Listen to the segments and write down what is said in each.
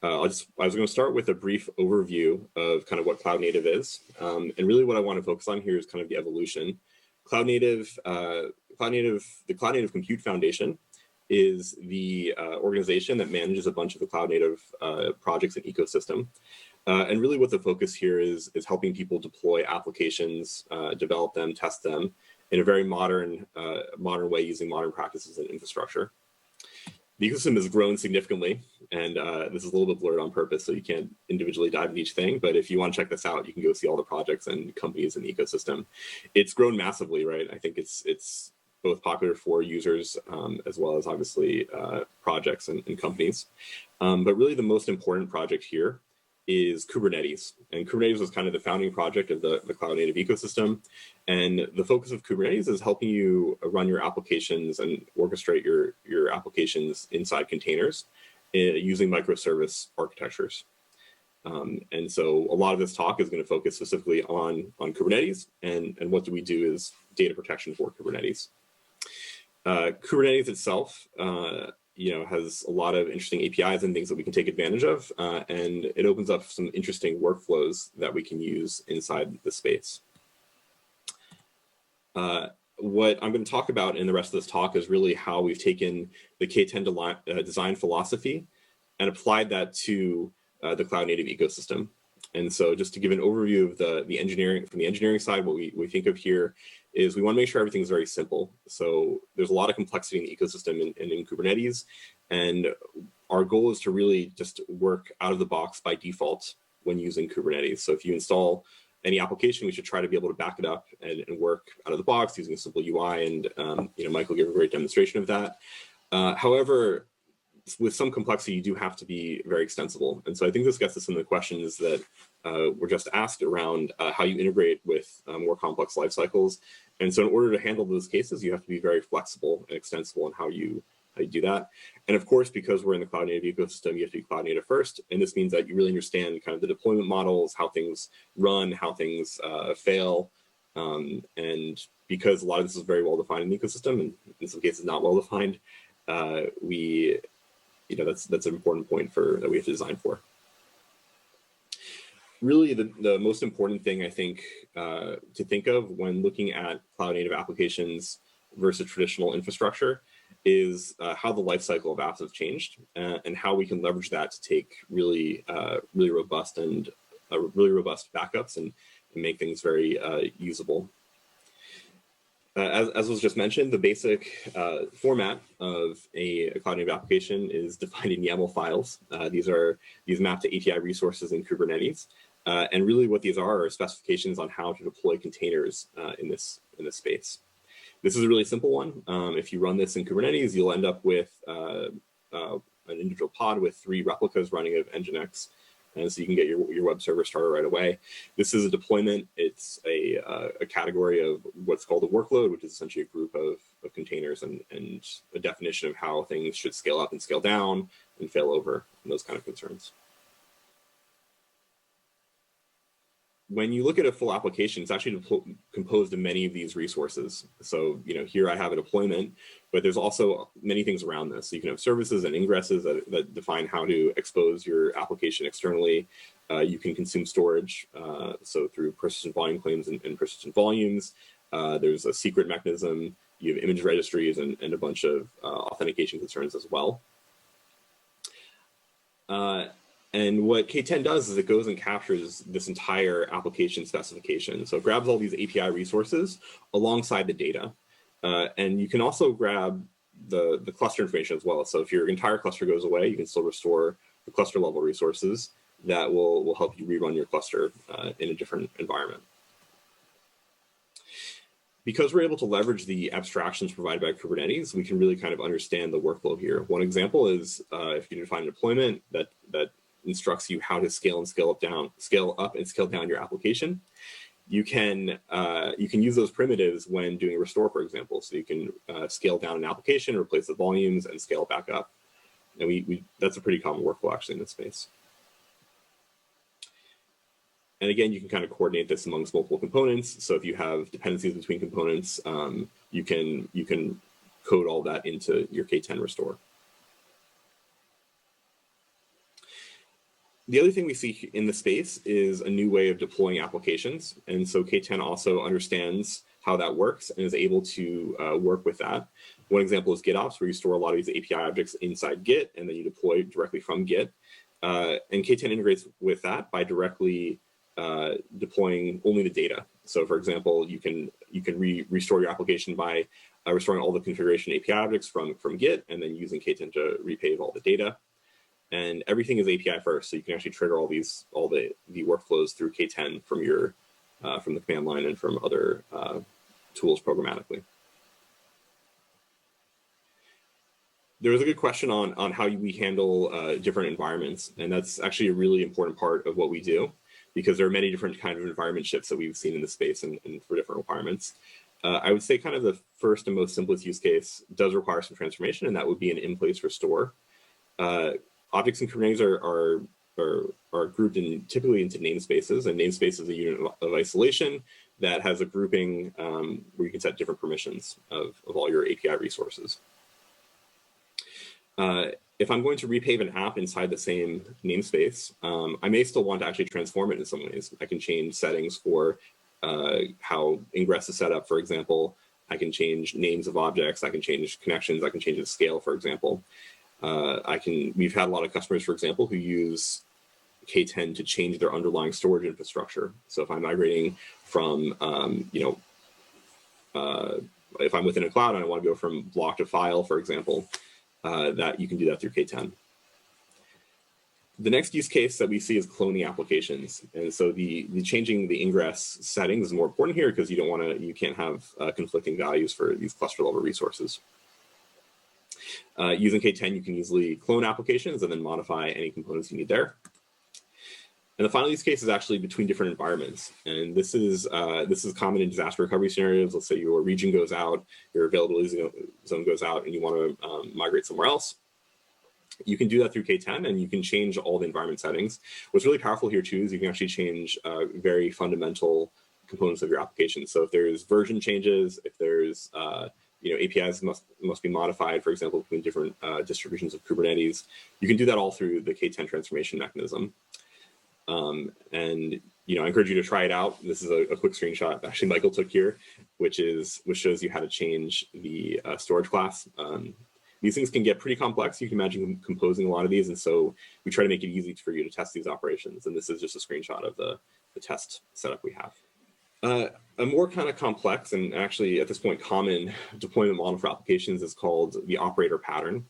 I was going to start with a brief overview of kind of what cloud native is. And really what I want to focus on here is kind of the evolution. The Cloud Native Compute Foundation is the organization that manages a bunch of the cloud native projects and ecosystem. And really what the focus here is helping people deploy applications, develop them, test them in a very modern way using modern practices and infrastructure. The ecosystem has grown significantly, and this is a little bit blurred on purpose, so you can't individually dive into each thing. But if you want to check this out, you can go see all the projects and companies in the ecosystem. It's grown massively, right? I think it's both popular for users as well as obviously projects and companies. But really the most important project here is Kubernetes. And Kubernetes was kind of the founding project of the cloud native ecosystem. And the focus of Kubernetes is helping you run your applications and orchestrate your applications inside containers using microservice architectures. And so a lot of this talk is going to focus specifically on Kubernetes and what do we do is data protection for Kubernetes. Kubernetes itself, has a lot of interesting APIs and things that we can take advantage of, and it opens up some interesting workflows that we can use inside the space. What I'm going to talk about in the rest of this talk is really how we've taken the K10 design philosophy and applied that to the cloud native ecosystem. And so just to give an overview of the engineering, from the engineering side, what we think of here is we want to make sure everything's very simple. So there's a lot of complexity in the ecosystem and in Kubernetes. And our goal is to really just work out of the box by default when using Kubernetes. So if you install any application, we should try to be able to back it up and work out of the box using a simple UI. And Michael gave a great demonstration of that. However, with some complexity, you do have to be very extensible. And so I think this gets us into the questions that were just asked around how you integrate with more complex life cycles. And so in order to handle those cases, you have to be very flexible and extensible in how you do that. And of course, because we're in the cloud native ecosystem, you have to be cloud native first. And this means that you really understand kind of the deployment models, how things run, how things fail. And because a lot of this is very well defined in the ecosystem, and in some cases not well defined, that's an important point that we have to design for. Really, the most important thing I think to think of when looking at cloud native applications versus traditional infrastructure is how the lifecycle of apps have changed and how we can leverage that to take really robust backups and make things very usable. As was just mentioned, the basic format of a cloud native application is defined in YAML files. These map to API resources in Kubernetes. And really what these are specifications on how to deploy containers in this space. This is a really simple one. If you run this in Kubernetes, you'll end up with an individual pod with 3 replicas running of Nginx. And so you can get your web server started right away. This is a deployment. It's a category of what's called a workload, which is essentially a group of containers and a definition of how things should scale up and scale down and fail over and those kind of concerns. When you look at a full application, it's actually composed of many of these resources. So, here I have a deployment, but there's also many things around this. So you can have services and ingresses that define how to expose your application externally. You can consume storage, so through persistent volume claims and persistent volumes. There's a secret mechanism. You have image registries and a bunch of authentication concerns as well. And what K10 does is it goes and captures this entire application specification. So it grabs all these API resources alongside the data. And you can also grab the cluster information as well. So if your entire cluster goes away, you can still restore the cluster level resources that will help you rerun your cluster in a different environment. Because we're able to leverage the abstractions provided by Kubernetes, we can really kind of understand the workflow here. One example is if you define a deployment that instructs you how to scale up and scale down your application. You can use those primitives when doing a restore, for example. So you can scale down an application, replace the volumes, and scale it back up. And that's a pretty common workflow actually in this space. And again, you can kind of coordinate this amongst multiple components. So if you have dependencies between components, you can code all that into your K10 restore. The other thing we see in the space is a new way of deploying applications. And so K10 also understands how that works and is able to work with that. One example is Git Ops, where you store a lot of these API objects inside Git, and then you deploy directly from Git. And K10 integrates with that by directly deploying only the data. So for example, you can restore your application by restoring all the configuration API objects from Git, and then using K10 to repave all the data. And everything is API first, so you can actually trigger all the workflows through K10 from your from the command line and from other tools programmatically. There was a good question on how we handle different environments, and that's actually a really important part of what we do, because there are many different kind of environment shifts that we've seen in the space and for different requirements. I would say kind of the first and most simplest use case does require some transformation, and that would be an in-place restore. Objects in Kubernetes are grouped typically into namespaces, and namespace is a unit of isolation that has a grouping where you can set different permissions of all your API resources. If I'm going to repave an app inside the same namespace, I may still want to actually transform it in some ways. I can change settings for how ingress is set up, for example. I can change names of objects. I can change connections. I can change the scale, for example. We've had a lot of customers, for example, who use K10 to change their underlying storage infrastructure. So if I'm migrating from, if I'm within a cloud and I want to go from block to file, for example, that you can do that through K10. The next use case that we see is cloning applications. And so the changing the ingress settings is more important here, because you can't have conflicting values for these cluster level resources. Using K10, you can easily clone applications and then modify any components you need there. And the final use case is actually between different environments. And this is common in disaster recovery scenarios. Let's say your region goes out, your availability zone goes out, and you want to migrate somewhere else. You can do that through K10, and you can change all the environment settings. What's really powerful here too is you can actually change very fundamental components of your application. So if there's version changes, if there's APIs must be modified, for example, between different distributions of Kubernetes, you can do that all through the K10 transformation mechanism. And I encourage you to try it out. This is a quick screenshot actually Michael took here, which shows you how to change the storage class. These things can get pretty complex. You can imagine composing a lot of these, and so we try to make it easy for you to test these operations. And this is just a screenshot of the test setup we have. A more kind of complex and actually at this point common deployment model for applications is called the operator pattern.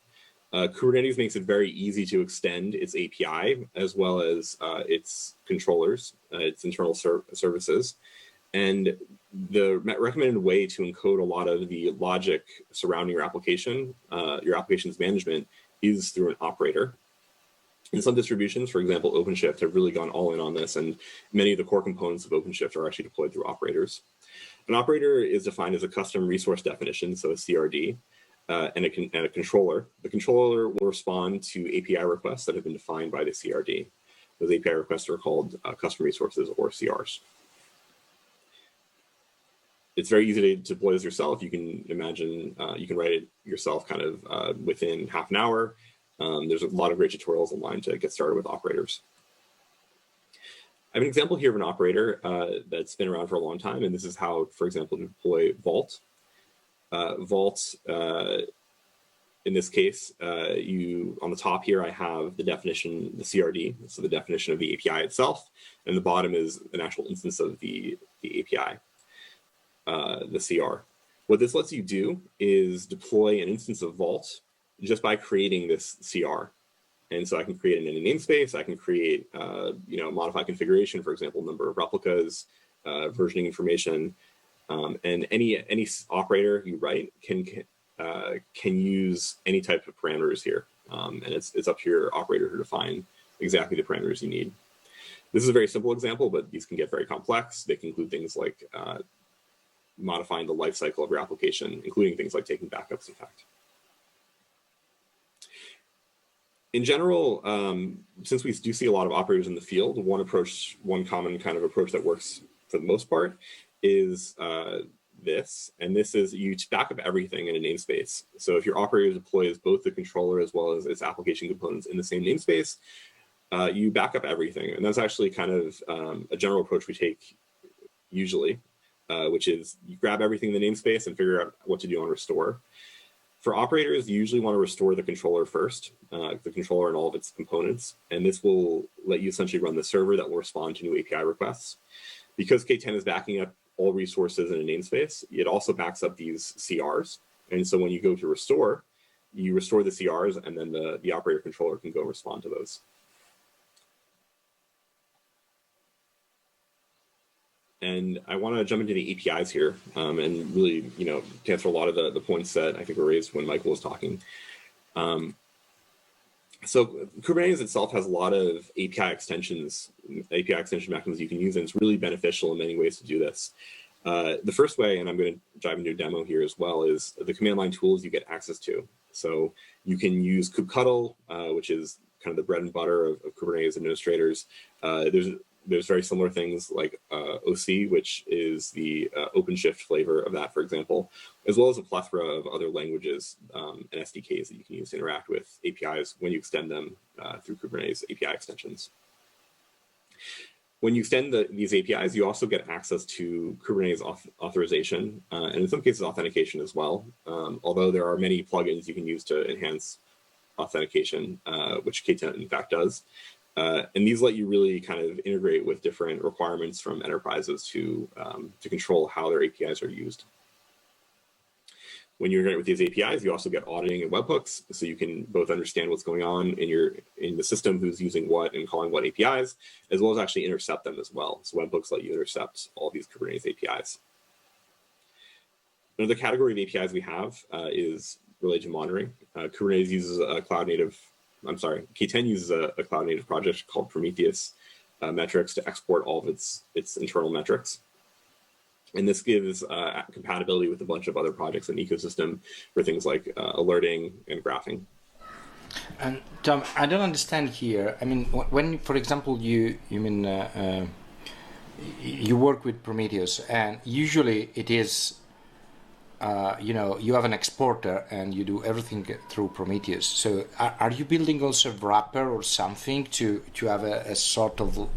Kubernetes makes it very easy to extend its API as well as its controllers, its internal services. And the recommended way to encode a lot of the logic surrounding your application's management is through an operator. In some distributions, for example, OpenShift have really gone all in on this, and many of the core components of OpenShift are actually deployed through operators. An operator is defined as a custom resource definition, so a CRD, and a controller. The controller will respond to API requests that have been defined by the CRD. Those API requests are called custom resources, or CRs. It's very easy to deploy this yourself. You can imagine, you can write it yourself kind of within half an hour. There's a lot of great tutorials online to get started with operators. I have an example here of an operator that's been around for a long time, and this is how, for example, to deploy Vault. Vault, in this case, on the top here, I have the definition, the CRD, so the definition of the API itself, and the bottom is an actual instance of the API, the CR. What this lets you do is deploy an instance of Vault just by creating this CR. And so I can create it in a namespace. I can create, modify configuration, for example, number of replicas, versioning information, and any operator you write can use any type of parameters here. And it's up to your operator to define exactly the parameters you need. This is a very simple example, but these can get very complex. They can include things like modifying the lifecycle of your application, including things like taking backups, in fact. In general, since we do see a lot of operators in the field, one common kind of approach that works for the most part is this. And this is you back up everything in a namespace. So if your operator deploys both the controller as well as its application components in the same namespace, you back up everything. And that's actually kind of a general approach we take usually, which is you grab everything in the namespace and figure out what to do on restore. For operators, you usually want to restore the controller first, the controller and all of its components. And this will let you essentially run the server that will respond to new API requests. Because K10 is backing up all resources in a namespace, it also backs up these CRs. And so when you go to restore, you restore the CRs, and then the operator controller can go respond to those. And I want to jump into the APIs here, and really, to answer a lot of the points that I think were raised when Michael was talking. So Kubernetes itself has a lot of API extension mechanisms you can use, and it's really beneficial in many ways to do this. The first way, and I'm going to dive into a demo here as well, is the command line tools you get access to. So you can use kubectl, which is kind of the bread and butter of Kubernetes administrators. There's very similar things like OC, which is the OpenShift flavor of that, for example, as well as a plethora of other languages and SDKs that you can use to interact with APIs when you extend them through Kubernetes API extensions. When you extend these APIs, you also get access to Kubernetes authorization, and in some cases authentication as well, although there are many plugins you can use to enhance authentication, which K10 in fact does. And these let you really kind of integrate with different requirements from enterprises to control how their APIs are used. When you integrate with these APIs, you also get auditing and webhooks, so you can both understand what's going on in the system, who's using what and calling what APIs, as well as actually intercept them as well. So webhooks let you intercept all these Kubernetes APIs. Another category of APIs we have is related to monitoring. Kubernetes uses a K10 uses a cloud-native project called Prometheus Metrics to export all of its internal metrics. And this gives compatibility with a bunch of other projects in the ecosystem for things like alerting and graphing. And Tom, I don't understand here. I mean, when, for example, you work with Prometheus, and usually it is you have an exporter and you do everything through Prometheus. So are you building also a wrapper or something to have a sort of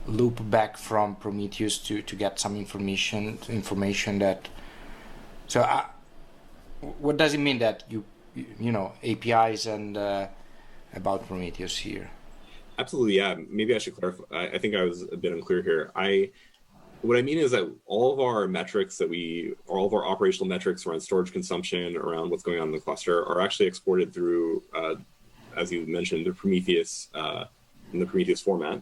loop back from Prometheus to get some information that... So what does it mean that APIs and about Prometheus here? Absolutely, yeah. Maybe I should clarify. I think I was a bit unclear here. What I mean is that all of our metrics all of our operational metrics around storage consumption, around what's going on in the cluster, are actually exported through, as you mentioned, the Prometheus in the Prometheus format,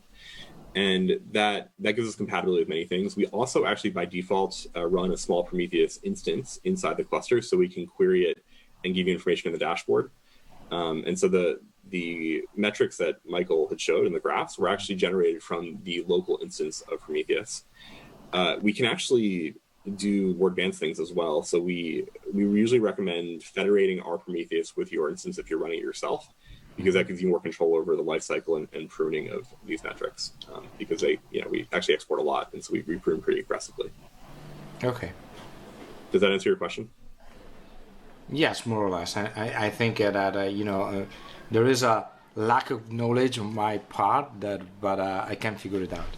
and that gives us compatibility with many things. We also actually by default run a small Prometheus instance inside the cluster, so we can query it and give you information in the dashboard. And so the metrics that Michael had showed in the graphs were actually generated from the local instance of Prometheus. We can actually do more advanced things as well. So we usually recommend federating our Prometheus with your instance if you're running it yourself, because that gives you more control over the lifecycle and pruning of these metrics. Because we actually export a lot, and so we prune pretty aggressively. Okay. Does that answer your question? Yes, more or less. I think that there is a lack of knowledge on my part but I can figure it out.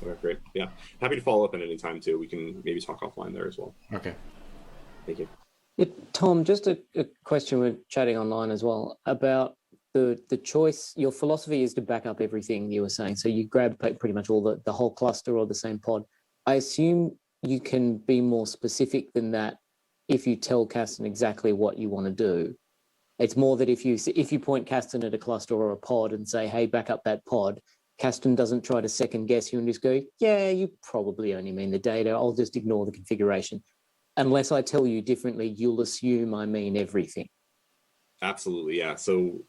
Okay, great. Yeah, happy to follow up at any time too. We can maybe talk offline there as well. Okay. Thank you. Yeah, Tom, just a question. We're chatting online as well about the choice. Your philosophy is to back up everything you were saying. So you grab pretty much all the whole cluster or the same pod. I assume you can be more specific than that if you tell Kasten exactly what you want to do. It's more that if you point Kasten at a cluster or a pod and say, hey, back up that pod, Kasten doesn't try to second guess you and just go, yeah, you probably only mean the data. I'll just ignore the configuration. Unless I tell you differently, you'll assume I mean everything. Absolutely, yeah. So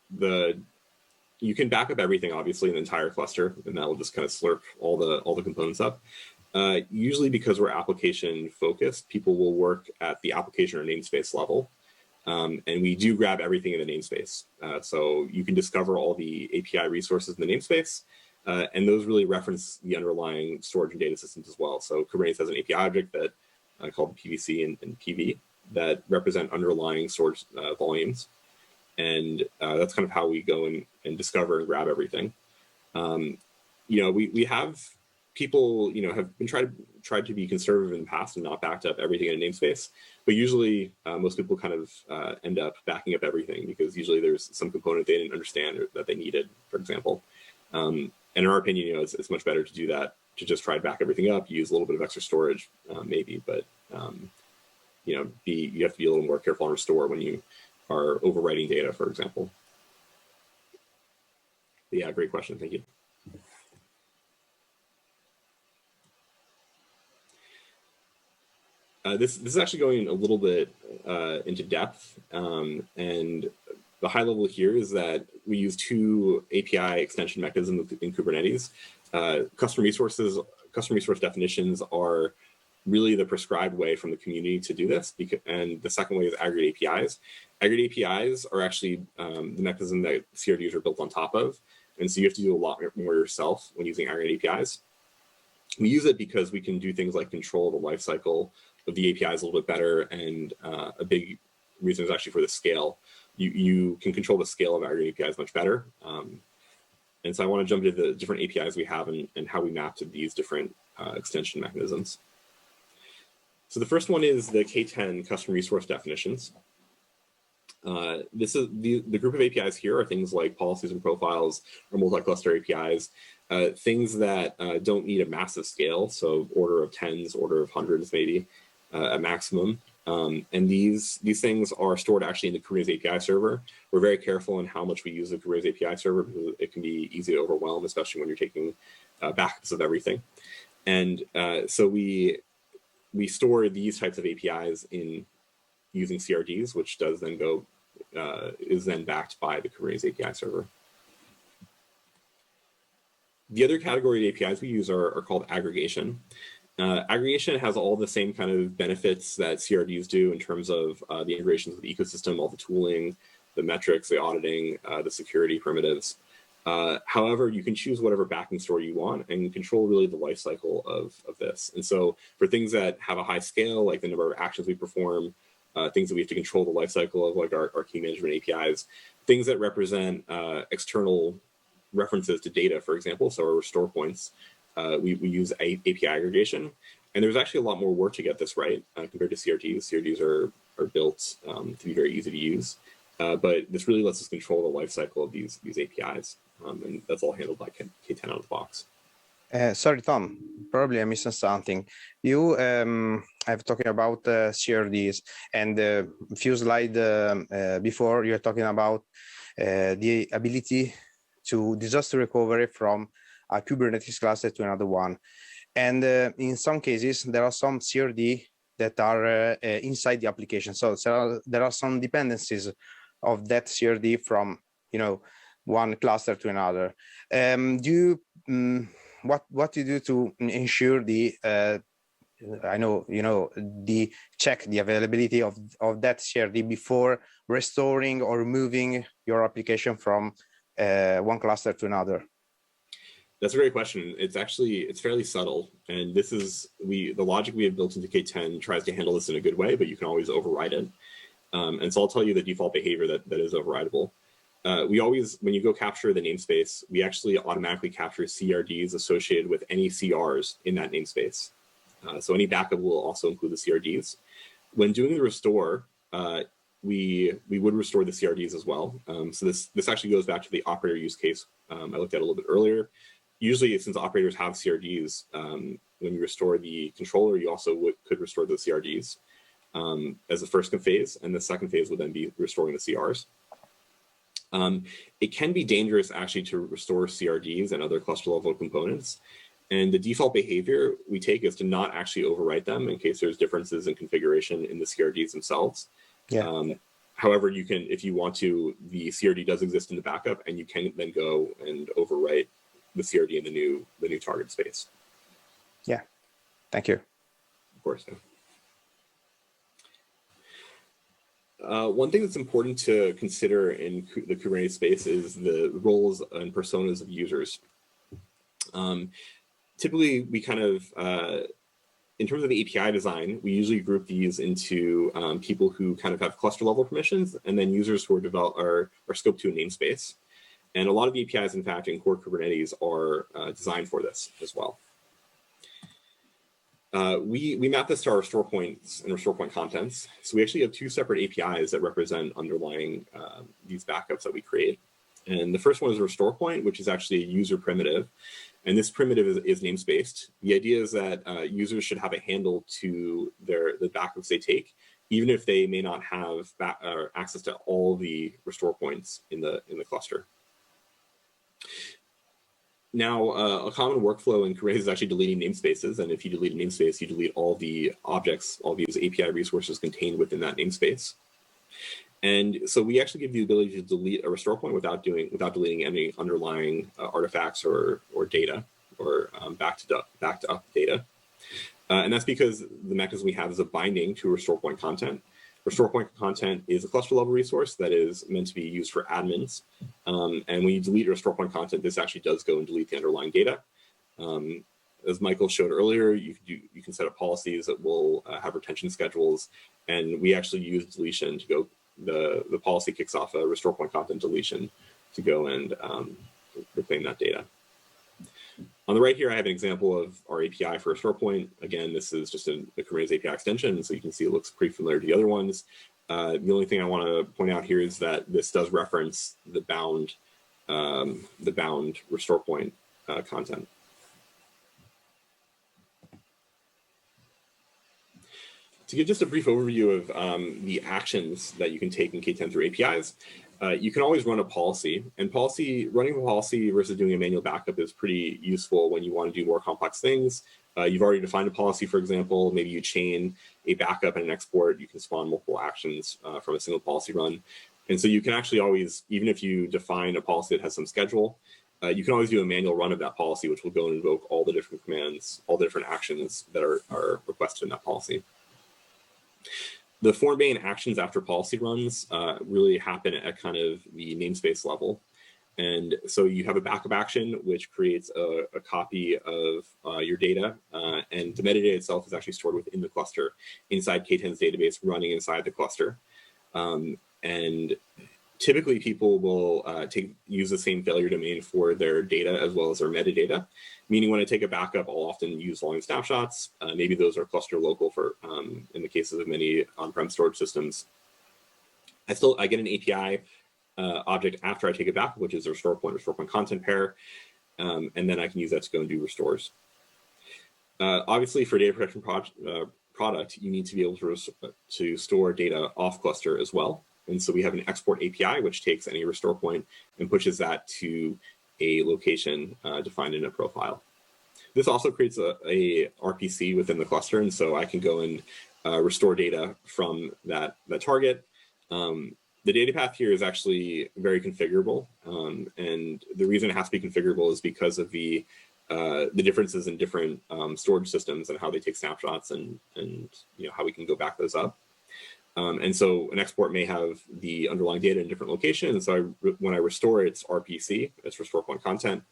you can back up everything, obviously, in the entire cluster, and that will just kind of slurp all the components up. Usually because we're application focused, people will work at the application or namespace level. And we do grab everything in the namespace. So you can discover all the API resources in the namespace, and those really reference the underlying storage and data systems as well. So Kubernetes has an API object that called PVC and PV that represent underlying storage volumes. And that's kind of how we go and discover and grab everything. We have people, have been tried to be conservative in the past and not backed up everything in a namespace. But usually most people kind of end up backing up everything because usually there's some component they didn't understand or that they needed, for example. And in our opinion, it's much better to do that, to just try to back everything up, use a little bit of extra storage, maybe, but you have to be a little more careful on restore when you are overwriting data, for example. But yeah, great question. Thank you. This is actually going a little bit into depth, and the high level here is that we use two API extension mechanisms in Kubernetes. Custom resource definitions are really the prescribed way from the community to do this, and the second way is aggregate APIs. Aggregate APIs are actually the mechanism that CRDs are built on top of, and so you have to do a lot more yourself when using aggregate APIs. We use it because we can do things like control the lifecycle of the APIs a little bit better, and a big reason is actually for the scale. You can control the scale of aggregate APIs much better. And so I want to jump into the different APIs we have and how we map to these different extension mechanisms. So the first one is the K10 custom resource definitions. This is the group of APIs here are things like policies and profiles or multi-cluster APIs, things that don't need a massive scale, so order of tens, order of hundreds maybe at maximum. And these things are stored actually in the Kubernetes API server. We're very careful in how much we use the Kubernetes API server because it can be easy to overwhelm, especially when you're taking backups of everything. And so we store these types of APIs in using CRDs, which does then go is then backed by the Kubernetes API server. The other category of APIs we use are called aggregation. Aggregation has all the same kind of benefits that CRDs do in terms of the integrations with the ecosystem, all the tooling, the metrics, the auditing, the security primitives. However, you can choose whatever backing store you want and control really the life cycle of this. And so for things that have a high scale, like the number of actions we perform, things that we have to control the life cycle of, like our key management APIs, things that represent external references to data, for example, so our restore points, we use API aggregation. And there's actually a lot more work to get this right compared to CRDs. CRDs are built to be very easy to use, but this really lets us control the life cycle of these APIs, and that's all handled by K10 out of the box. Sorry, Tom, probably I missed something. You have talking about CRDs, and a few slides before you're talking about the ability to disaster recovery from a Kubernetes cluster to another one. And in some cases, there are some CRD that are inside the application. So there are some dependencies of that CRD from, one cluster to another. What you do to ensure the check the availability of that CRD before restoring or moving your application from one cluster to another? That's a great question. It's fairly subtle, and this is the logic we have built into K10 tries to handle this in a good way, but you can always override it. And so I'll tell you the default behavior that is overrideable. We always, when you go capture the namespace, we actually automatically capture CRDs associated with any CRs in that namespace. So any backup will also include the CRDs. When doing the restore, we would restore the CRDs as well. So this actually goes back to the operator use case I looked at a little bit earlier. Usually, since operators have CRDs, when you restore the controller, you also could restore the CRDs as the first phase, and the second phase would then be restoring the CRs. It can be dangerous actually to restore CRDs and other cluster level components. And the default behavior we take is to not actually overwrite them in case there's differences in configuration in the CRDs themselves. Yeah. However, you can, if you want to, the CRD does exist in the backup, and you can then go and overwrite the CRD in the new target space. Yeah, thank you. Of course. Yeah. One thing that's important to consider in the Kubernetes space is the roles and personas of users. Typically, we kind of, in terms of the API design, we usually group these into people who kind of have cluster level permissions, and then users who are scoped to a namespace. And a lot of the APIs, in fact, in core Kubernetes are designed for this as well. We map this to our restore points and restore point contents. So we actually have two separate APIs that represent underlying these backups that we create. And the first one is a restore point, which is actually a user primitive. And this primitive is namespaced. The idea is that users should have a handle to the backups they take, even if they may not have access to all the restore points in the cluster. Now, a common workflow in Kubernetes is actually deleting namespaces. And if you delete a namespace, you delete all the objects, all these API resources contained within that namespace. And so we actually give the ability to delete a restore point without deleting any underlying artifacts or data or backed up data. And that's because the mechanism we have is a binding to restore point content. Restore point content is a cluster level resource that is meant to be used for admins. And when you delete restore point content, this actually does go and delete the underlying data. As Michael showed earlier, you can set up policies that will have retention schedules. And we actually use deletion to go, the policy kicks off a restore point content deletion to go and reclaim that data. On the right here, I have an example of our API for a restore point. Again, this is just a Kubernetes API extension, so you can see it looks pretty familiar to the other ones. The only thing I want to point out here is that this does reference the bound restore point content. To give just a brief overview of the actions that you can take in K10 through APIs, you can always run a policy, and running a policy versus doing a manual backup is pretty useful when you want to do more complex things. You've already defined a policy, for example, maybe you chain a backup and an export, you can spawn multiple actions from a single policy run. And so you can actually always, even if you define a policy that has some schedule, you can always do a manual run of that policy, which will go and invoke all the different commands, all the different actions that are requested in that policy. The form-based actions after policy runs really happen at kind of the namespace level. And so you have a backup action, which creates a copy of your data. And the metadata itself is actually stored within the cluster inside K10's database running inside the cluster. And typically people will use the same failure domain for their data as well as their metadata. Meaning when I take a backup, I'll often use volume snapshots. Maybe those are cluster local for, in the cases of many on-prem storage systems. I get an API object after I take a backup, which is a restore point content pair. And then I can use that to go and do restores. Obviously for data protection product, you need to be able to store data off cluster as well. And so we have an export API, which takes any restore point and pushes that to a location defined in a profile. This also creates a RPC within the cluster, and so I can go and restore data from that target. The data path here is actually very configurable, and the reason it has to be configurable is because of the differences in different storage systems and how they take snapshots and how we can go back those up. And so an export may have the underlying data in a different location. And so when I restore its RPC, its restore point content,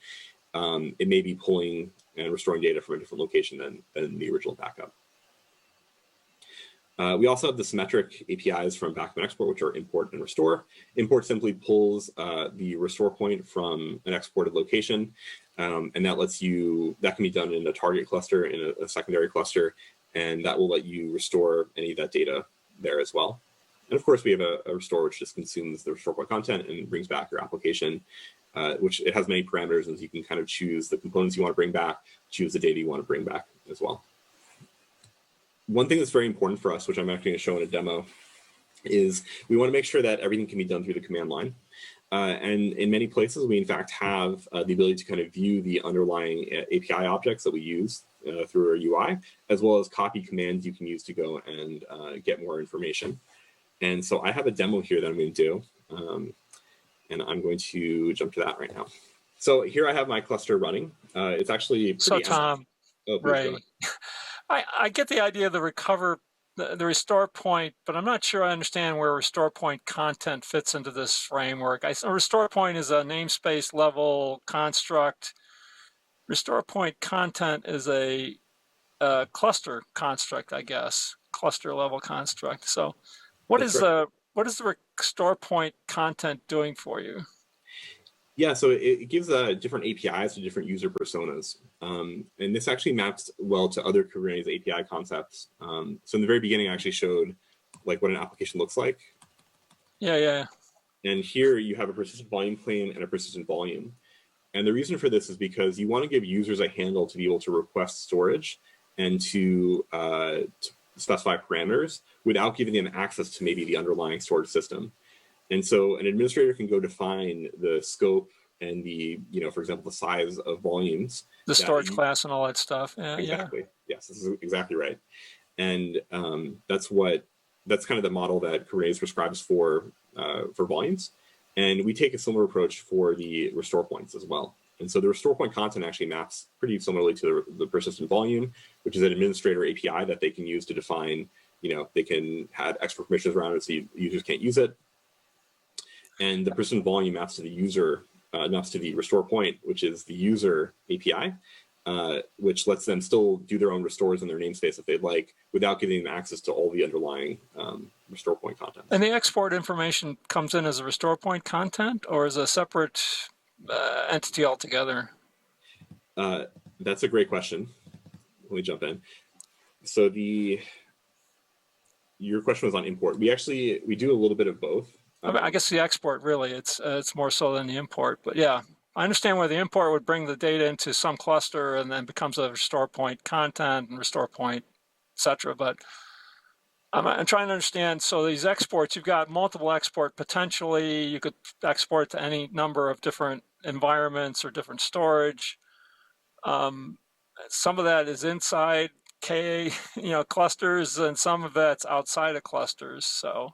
it may be pulling and restoring data from a different location than the original backup. We also have the symmetric APIs from backup and export, which are import and restore. Import simply pulls the restore point from an exported location. And that can be done in a target cluster, in a secondary cluster, and that will let you restore any of that data there as well. And of course, we have a restore, which just consumes the restore point content and brings back your application, which it has many parameters, and you can kind of choose the components you want to bring back, choose the data you want to bring back as well. One thing that's very important for us, which I'm actually going to show in a demo, is we want to make sure that everything can be done through the command line. And in many places, we in fact have the ability to kind of view the underlying API objects that we use through our UI, as well as copy commands you can use to go and get more information. And so I have a demo here that I'm going to do, and I'm going to jump to that right now. So here I have my cluster running. It's actually pretty. So Tom, right. I get the idea of the restore point, but I'm not sure I understand where restore point content fits into this framework. A restore point is a namespace level construct. Restore point content is a cluster construct, I guess, cluster level construct. So what is the restore point content doing for you? Yeah, so it gives different APIs to different user personas. And this actually maps well to other Kubernetes API concepts. So in the very beginning, I actually showed like what an application looks like. Yeah. And here you have a persistent volume claim and a persistent volume. And the reason for this is because you want to give users a handle to be able to request storage and to specify parameters without giving them access to maybe the underlying storage system. And so an administrator can go define the scope and the, for example, the size of volumes. The storage class and all that stuff. Yeah, exactly. Yeah. Yes, this is exactly right. And that's kind of the model that Kubernetes prescribes for volumes. And we take a similar approach for the restore points as well. And so the restore point content actually maps pretty similarly to the persistent volume, which is an administrator API that they can use to define, they can have extra permissions around it so users can't use it. And the persistent volume maps to the user, maps to the restore point, which is the user API, which lets them still do their own restores in their namespace if they'd like, without giving them access to all the underlying restore point content. And the export information comes in as a restore point content or as a separate entity altogether? That's a great question. Let me jump in. So your question was on import. We do a little bit of both. I guess the export really, it's more so than the import, but yeah. I understand where the import would bring the data into some cluster and then becomes a restore point content and restore point, et cetera. But I'm trying to understand, so these exports, you've got multiple export potentially. You could export to any number of different environments or different storage. Some of that is inside clusters, and some of that's outside of clusters, so.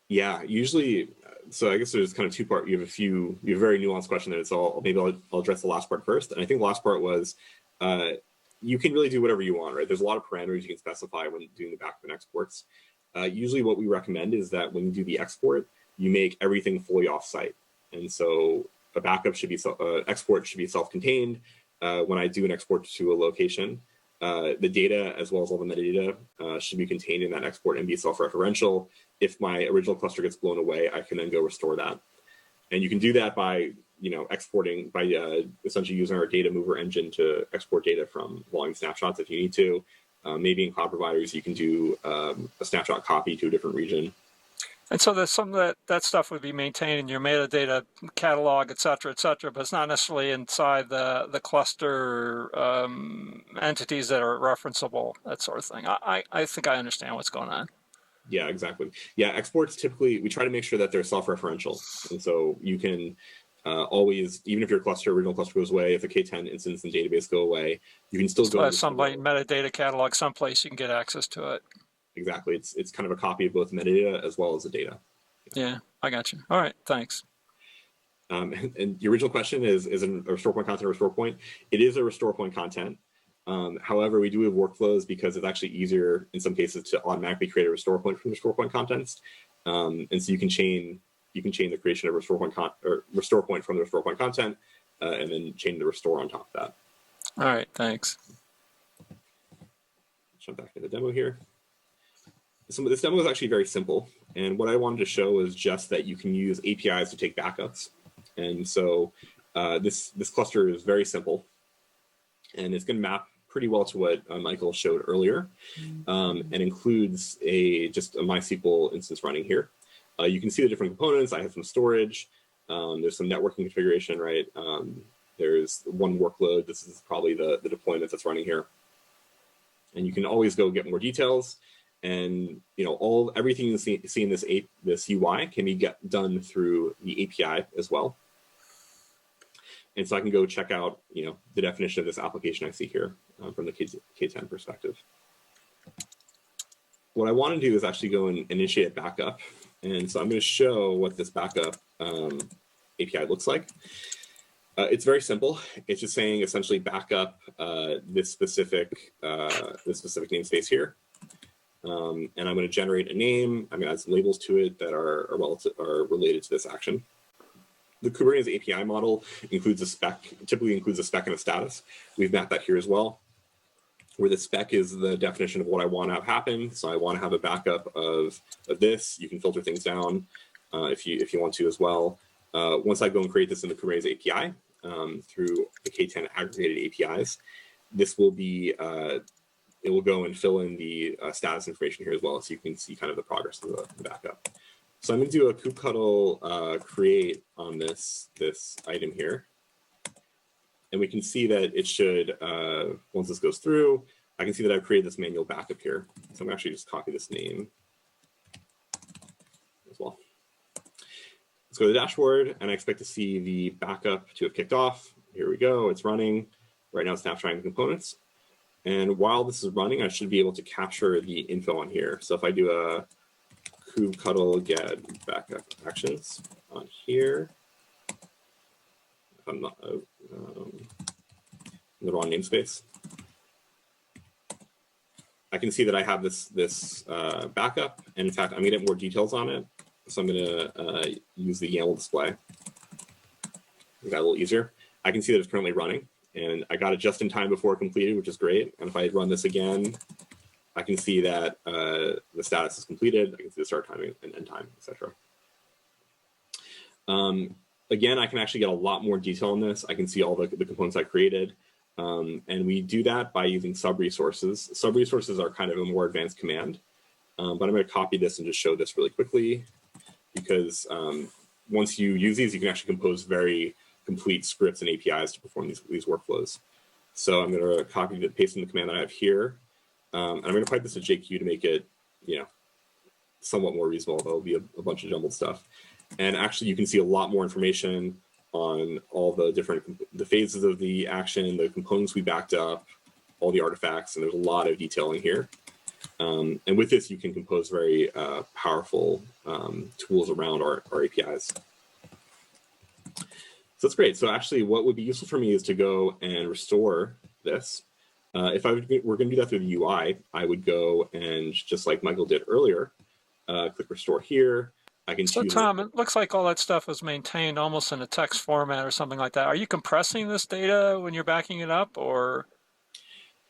Yeah, usually, so I guess there's kind of two parts. You have a very nuanced question there. So maybe I'll address the last part first. And I think the last part was, you can really do whatever you want, right? There's a lot of parameters you can specify when doing the backup and exports. Usually what we recommend is that when you do the export, you make everything fully offsite. And so a backup should be, export should be self-contained. When I do an export to a location, the data as well as all the metadata should be contained in that export and be self-referential. If my original cluster gets blown away, I can then go restore that. And you can do that by exporting, by essentially using our data mover engine to export data from volume snapshots if you need to. Maybe in cloud providers, you can do a snapshot copy to a different region. And so there's some of that stuff would be maintained in your metadata catalog, et cetera, but it's not necessarily inside the cluster entities that are referenceable, that sort of thing. I think I understand what's going on. Yeah, exactly. Yeah, exports typically, we try to make sure that they're self-referential. And so you can always, even if your original cluster goes away, if a K10 instance and database go away, you can still go to some metadata catalog someplace you can get access to it. Exactly. It's kind of a copy of both metadata as well as the data. Yeah, I got you. All right, thanks. And the original question is a restore point content a restore point? It is a restore point content. However, we do have workflows because it's actually easier in some cases to automatically create a restore point from restore point contents. And so you can chain the creation of restore point from the restore point content, and then chain the restore on top of that. All right, thanks. Jump back to the demo here. So this demo is actually very simple. And what I wanted to show is just that you can use APIs to take backups. And so this cluster is very simple. And it's going to map pretty well to what Michael showed earlier, and includes just a MySQL instance running here. You can see the different components. I have some storage. There's some networking configuration, right? There's one workload. This is probably the deployment that's running here. And you can always go get more details. And everything you see in this UI can be done through the API as well. And so I can go check out the definition of this application I see here from the K10 perspective. What I want to do is actually go and initiate a backup. And so I'm going to show what this backup API looks like. It's very simple. It's just saying essentially backup this specific namespace here. And I'm going to generate a name. I'm going to add some labels to it that are related to this action. The Kubernetes API model includes a spec, typically includes a spec and a status. We've mapped that here as well, where the spec is the definition of what I want to have happen. So I want to have a backup of this. You can filter things down if you want to as well. once I go and create this in the Kubernetes API through the K10 aggregated APIs, this will be, it will go and fill in the status information here as well, so you can see kind of the progress of the backup. So I'm going to do a kubectl create on this item here. And we can see that it should, once this goes through, I can see that I've created this manual backup here. So I'm going to actually just copy this name as well. Let's go to the dashboard, and I expect to see the backup to have kicked off. Here we go, it's running. Right now it's snapshotting the components. And while this is running, I should be able to capture the info on here. So if I do a kubectl get backup actions on here, if I'm not in the wrong namespace, I can see that I have this backup, and in fact, I'm gonna get more details on it. So I'm gonna use the YAML display. Make that a little easier. I can see that it's currently running, and I got it just in time before it completed, which is great. And if I run this again, I can see that the status is completed. I can see the start time and end time, etc. Again, I can actually get a lot more detail on this. I can see all the components I created. And we do that by using sub-resources. Sub-resources are kind of a more advanced command, but I'm going to copy this and just show this really quickly, because once you use these, you can actually compose very complete scripts and APIs to perform these workflows. So I'm going to copy and paste in the command that I have here. And I'm going to pipe this to JQ to make it, somewhat more reasonable. There'll be a bunch of jumbled stuff. And actually, you can see a lot more information on all the phases of the action, the components we backed up, all the artifacts, and there's a lot of detail in here. And with this, you can compose very powerful tools around our APIs. So that's great. So actually, what would be useful for me is to go and restore this. If we're going to do that through the UI, I would go and, just like Michael did earlier, click restore here. I can choose. Tom, it looks like all that stuff is maintained almost in a text format or something like that. Are you compressing this data when you're backing it up, or?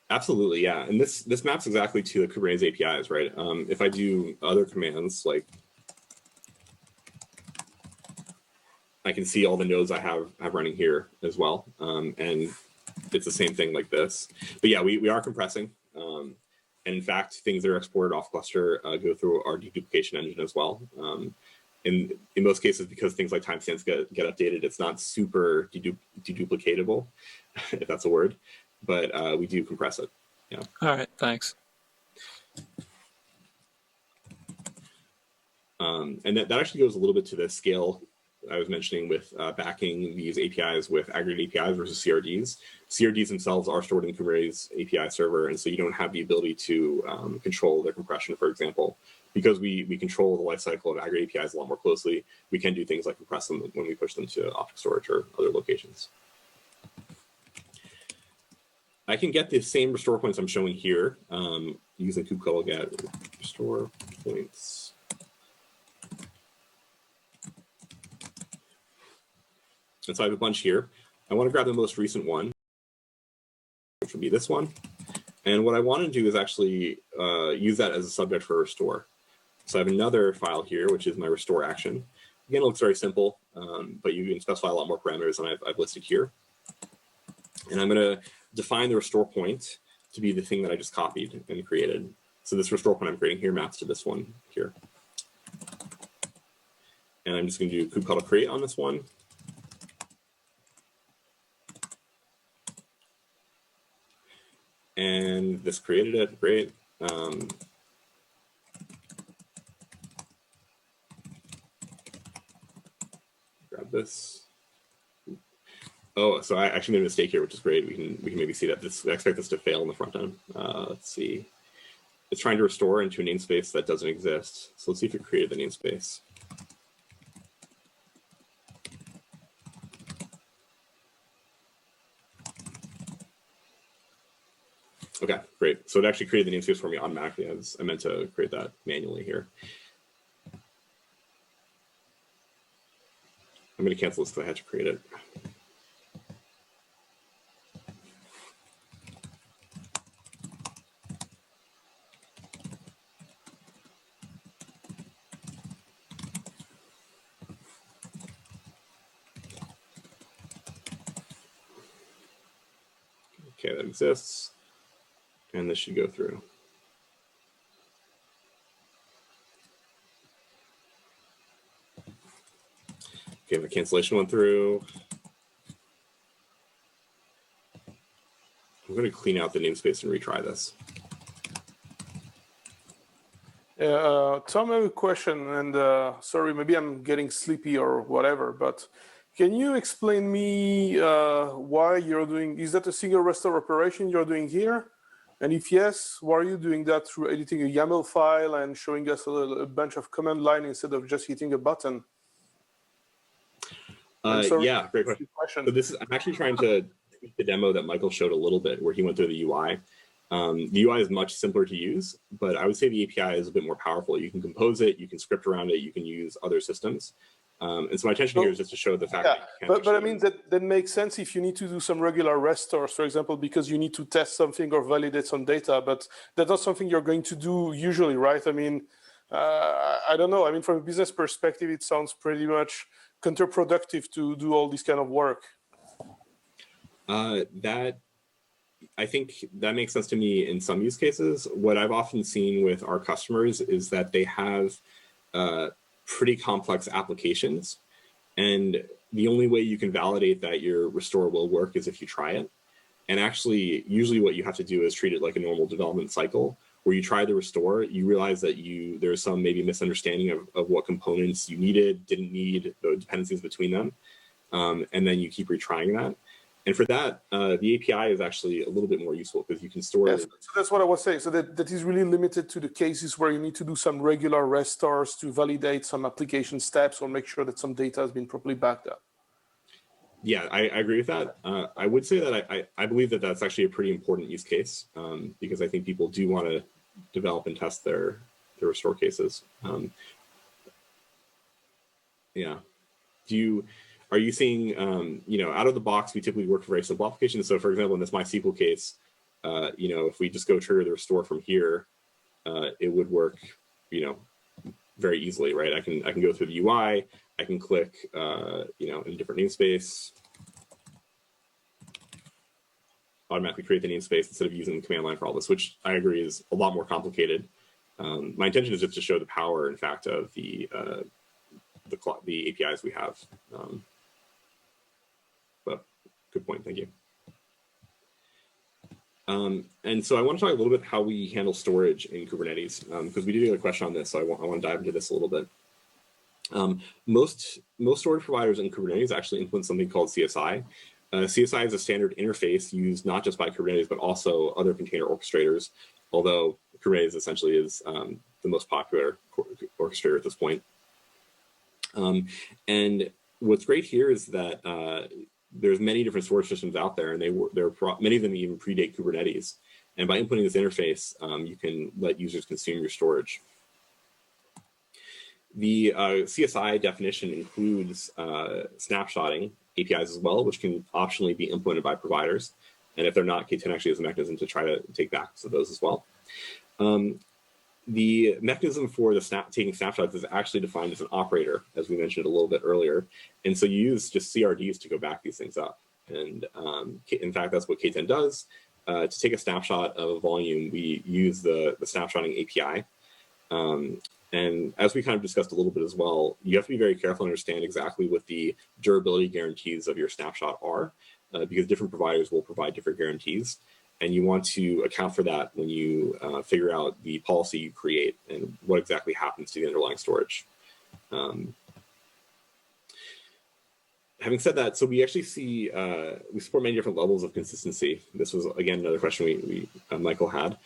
Absolutely, yeah. And this maps exactly to the Kubernetes APIs, right? If I do other commands, like I can see all the nodes I have running here as well. And it's the same thing like this. But yeah, we are compressing. And in fact, things that are exported off cluster go through our deduplication engine as well. In most cases, because things like timestamps get updated, it's not super deduplicatable, if that's a word, but we do compress it. Yeah. All right, thanks. And that actually goes a little bit to the scale I was mentioning with backing these APIs with aggregate APIs versus CRDs. CRDs themselves are stored in Kubernetes API server, and so you don't have the ability to control their compression, for example. Because we control the lifecycle of aggregate APIs a lot more closely, we can do things like compress them when we push them to object storage or other locations. I can get the same restore points I'm showing here using kubectl get restore points. And so I have a bunch here. I want to grab the most recent one, which would be this one. And what I want to do is actually use that as a subject for restore. So I have another file here, which is my restore action. Again, it looks very simple, but you can specify a lot more parameters than I've listed here. And I'm going to define the restore point to be the thing that I just copied and created. So this restore point I'm creating here maps to this one here. And I'm just going to do kubectl create on this one. And this created it, great. Grab this. Oh, so I actually made a mistake here, which is great. We can maybe see that I expect this to fail in the front end. Let's see. It's trying to restore into a namespace that doesn't exist. So let's see if it created the namespace. Okay, great. So it actually created the namespace for me automatically. I meant to create that manually here. I'm going to cancel this because I had to create it. Okay, that exists. And this should go through. Okay, the cancellation went through. I'm going to clean out the namespace and retry this. Tom, I have a question, and sorry, maybe I'm getting sleepy or whatever, but can you explain me why you're doing, is that a single restore operation you're doing here? And if yes, why are you doing that through editing a YAML file and showing us a bunch of command line instead of just hitting a button? Yeah, great question. So this is, I'm actually trying to tweak the demo that Michael showed a little bit where he went through the UI. The UI is much simpler to use, but I would say the API is a bit more powerful. You can compose it, you can script around it, you can use other systems. And so my intention here is just to show the fact that but I mean, that makes sense if you need to do some regular restores, for example, because you need to test something or validate some data, but that's not something you're going to do usually, right? I mean, I don't know. I mean, from a business perspective, it sounds pretty much counterproductive to do all this kind of work. I think that makes sense to me in some use cases. What I've often seen with our customers is that they have pretty complex applications, and the only way you can validate that your restore will work is if you try it. And actually, usually what you have to do is treat it like a normal development cycle, where you try the restore, you realize that there's some maybe misunderstanding of what components you needed, didn't need, the dependencies between them, and then you keep retrying that. And for that, the API is actually a little bit more useful because you can store it. So that's what I was saying. So that is really limited to the cases where you need to do some regular restores to validate some application steps or make sure that some data has been properly backed up. Yeah, I agree with that. I would say that I believe that that's actually a pretty important use case because I think people do want to develop and test their restore cases. Yeah. Are you seeing, out of the box, we typically work for very simple applications. So for example, in this MySQL case, if we just go trigger the restore from here, it would work, very easily, right? I can go through the UI, I can click, in a different namespace, automatically create the namespace instead of using the command line for all this, which I agree is a lot more complicated. My intention is just to show the power, in fact, of the APIs we have. But good point, thank you. And so I want to talk a little bit how we handle storage in Kubernetes, because we did get a question on this, so I want to dive into this a little bit. Most storage providers in Kubernetes actually implement something called CSI. CSI is a standard interface used not just by Kubernetes, but also other container orchestrators, although Kubernetes essentially is the most popular orchestrator at this point. And what's great here is that there's many different storage systems out there, and many of them even predate Kubernetes. And by implementing this interface, you can let users consume your storage. The CSI definition includes snapshotting APIs as well, which can optionally be implemented by providers. And if they're not, K10 actually has a mechanism to try to take backups of those as well. The mechanism for taking snapshots is actually defined as an operator, as we mentioned a little bit earlier. And so you use just CRDs to go back these things up. And in fact, that's what K10 does. To take a snapshot of a volume, we use the snapshotting API. And as we kind of discussed a little bit as well, you have to be very careful and understand exactly what the durability guarantees of your snapshot are, because different providers will provide different guarantees. And you want to account for that when you figure out the policy you create and what exactly happens to the underlying storage. Having said that, so we actually see, we support many different levels of consistency. This was, again, another question Michael had,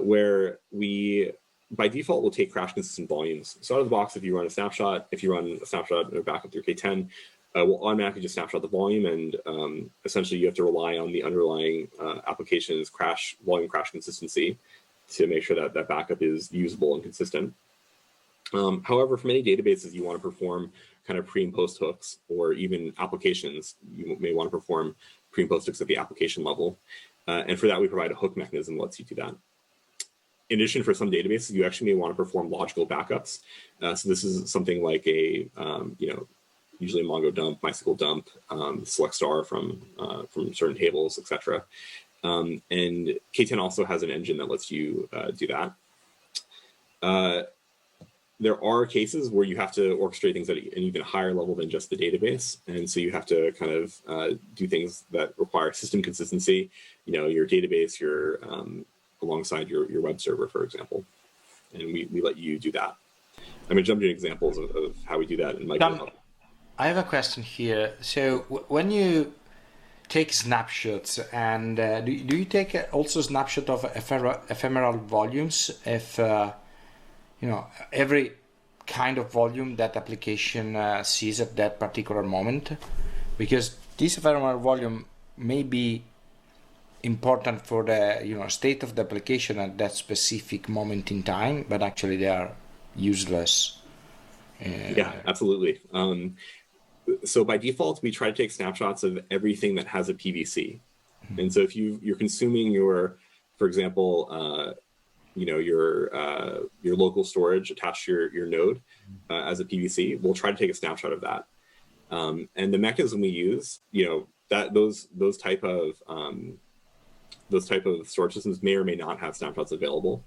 where we, by default, will take crash consistent volumes. So out of the box, if you run a snapshot or backup through K10, we'll automatically just snapshot the volume, and essentially you have to rely on the underlying application's volume crash consistency to make sure that that backup is usable and consistent. However, for many databases, you want to perform kind of pre and post hooks, or even applications, you may want to perform pre and post hooks at the application level. And for that, we provide a hook mechanism that lets you do that. In addition, for some databases, you actually may want to perform logical backups. So this is something like a, usually Mongo dump, MySQL dump, select star from certain tables, etc. And K10 also has an engine that lets you do that. There are cases where you have to orchestrate things at an even higher level than just the database. And so you have to kind of do things that require system consistency, your database, alongside your web server, for example. And we let you do that. I'm going to jump into examples of how we do that. And Mike will help. I have a question here. So when you take snapshots, and do you take also snapshot of ephemeral volumes if every kind of volume that application sees at that particular moment? Because this ephemeral volume may be important for the state of the application at that specific moment in time, but actually they are useless. Yeah, absolutely. So by default, we try to take snapshots of everything that has a PVC. Mm-hmm. And so if you're consuming for example, your local storage attached to your node as a PVC, we'll try to take a snapshot of that. And the mechanism we use, that those type of storage systems may or may not have snapshots available.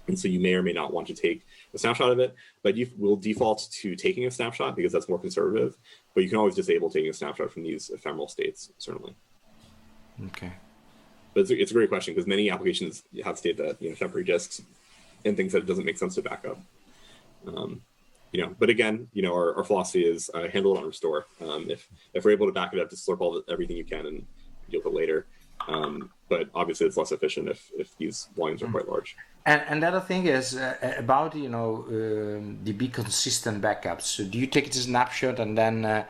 And so you may or may not want to take a snapshot of it, but you will default to taking a snapshot because that's more conservative. But you can always disable taking a snapshot from these ephemeral states, certainly. Okay. But it's a great question because many applications have state that temporary disks and things that it doesn't make sense to back up. But again, our philosophy is handle it on restore. If we're able to back it up, just slurp everything you can and deal with it later. But obviously, it's less efficient if these volumes are quite large. And the other thing is about the be consistent backups. So do you take a snapshot and then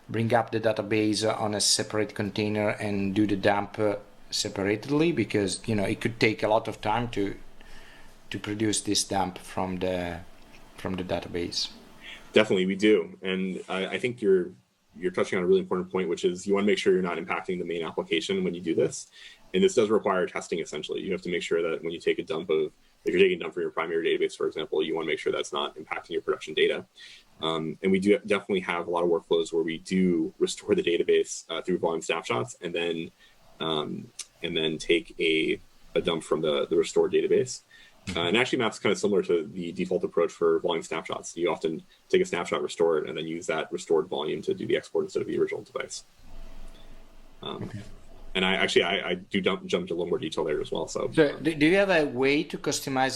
bring up the database on a separate container and do the dump separately? Because it could take a lot of time to produce this dump from the database. Definitely, we do, and I think you're touching on a really important point, which is you want to make sure you're not impacting the main application when you do this. And this does require testing, essentially. You have to make sure that when you take a dump if you're taking a dump from your primary database, for example, you want to make sure that's not impacting your production data. And we do definitely have a lot of workflows where we do restore the database through volume snapshots and then take a dump from the restored database. And actually maps kind of similar to the default approach for volume snapshots. You often take a snapshot, restore it, and then use that restored volume to do the export instead of the original device. Okay. And I do jump into a little more detail there as well. So do you have a way to customize?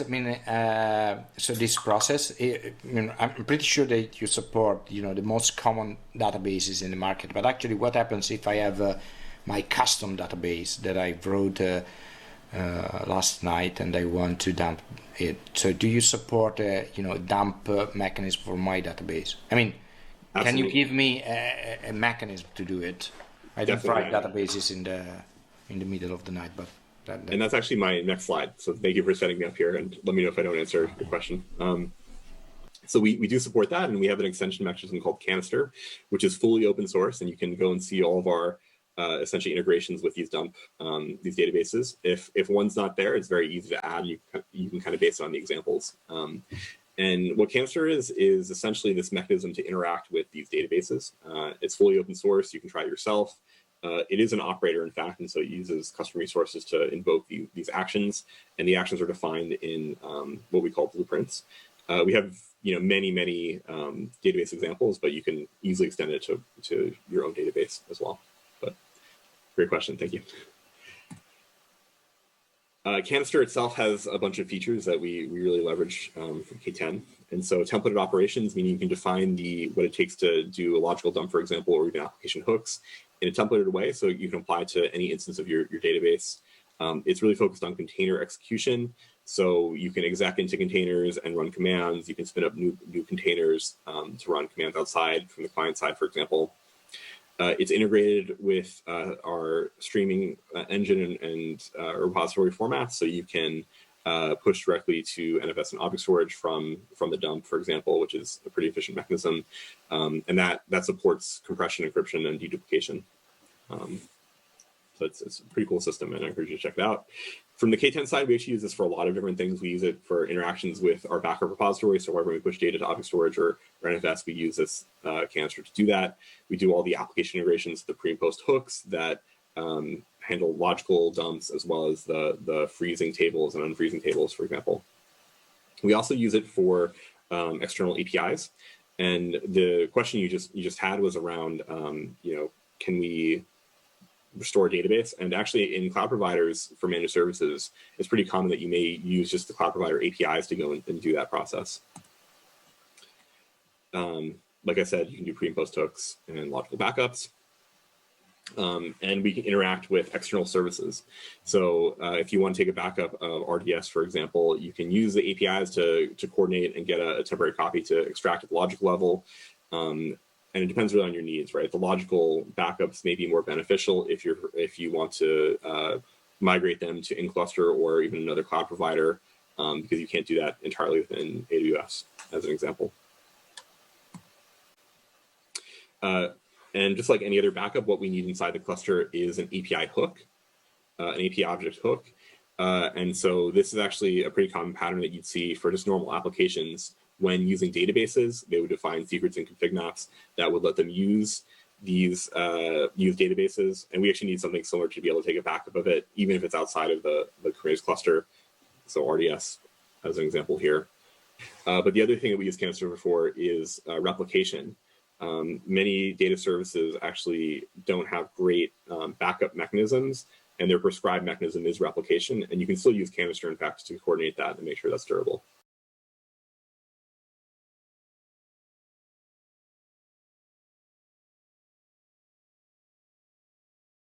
So this process, I'm pretty sure that you support, the most common databases in the market. But actually, what happens if I have my custom database that I wrote last night and I want to dump it? So do you support a dump mechanism for my database? Absolutely. Can you give me a mechanism to do it? I don't write databases in the middle of the night, but and that's actually my next slide. So thank you for setting me up here, and let me know if I don't answer your question. So we do support that, and we have an extension mechanism called Kanister, which is fully open source, and you can go and see all of our essentially integrations with these these databases. If one's not there, it's very easy to add. You can kind of base it on the examples. And what Kanister is essentially this mechanism to interact with these databases. It's fully open source. You can try it yourself. It is an operator, in fact, and so it uses custom resources to invoke these actions, and the actions are defined in what we call blueprints. We have many database examples, but you can easily extend it to your own database as well. But great question, thank you. Kanister itself has a bunch of features that we really leverage from K10. And so templated operations, meaning you can define what it takes to do a logical dump, for example, or even application hooks in a templated way. So you can apply to any instance of your database. It's really focused on container execution. So you can exec into containers and run commands. You can spin up new containers to run commands outside from the client side, for example. It's integrated with our streaming engine and repository formats, so you can push directly to NFS and object storage from the dump, for example, which is a pretty efficient mechanism, and that supports compression, encryption, and deduplication. So it's a pretty cool system, and I encourage you to check it out. From the K10 side, we actually use this for a lot of different things. We use it for interactions with our backup repository. So whenever we push data to object storage or NFS, we use this Kanister to do that. We do all the application integrations, the pre and post hooks that handle logical dumps as well as the freezing tables and unfreezing tables, for example. We also use it for external APIs. And the question you just had was around, can we restore a database? And actually, in cloud providers for managed services, it's pretty common that you may use just the cloud provider APIs to go and do that process. Like I said, you can do pre and post hooks and logical backups. And we can interact with external services. So if you want to take a backup of RDS, for example, you can use the APIs to coordinate and get a temporary copy to extract at the logical level. And it depends really on your needs, right? The logical backups may be more beneficial if you want to migrate them to in-cluster or even another cloud provider, because you can't do that entirely within AWS, as an example. And just like any other backup, what we need inside the cluster is an API hook, an API object hook. And so this is actually a pretty common pattern that you'd see for just normal applications. When using databases, they would define secrets and config maps that would let them use these databases. And we actually need something similar to be able to take a backup of it, even if it's outside of the Kubernetes cluster. So RDS as an example here. But the other thing that we use Kanister for is replication. Many data services actually don't have great backup mechanisms, and their prescribed mechanism is replication. And you can still use Kanister, in fact, to coordinate that and make sure that's durable.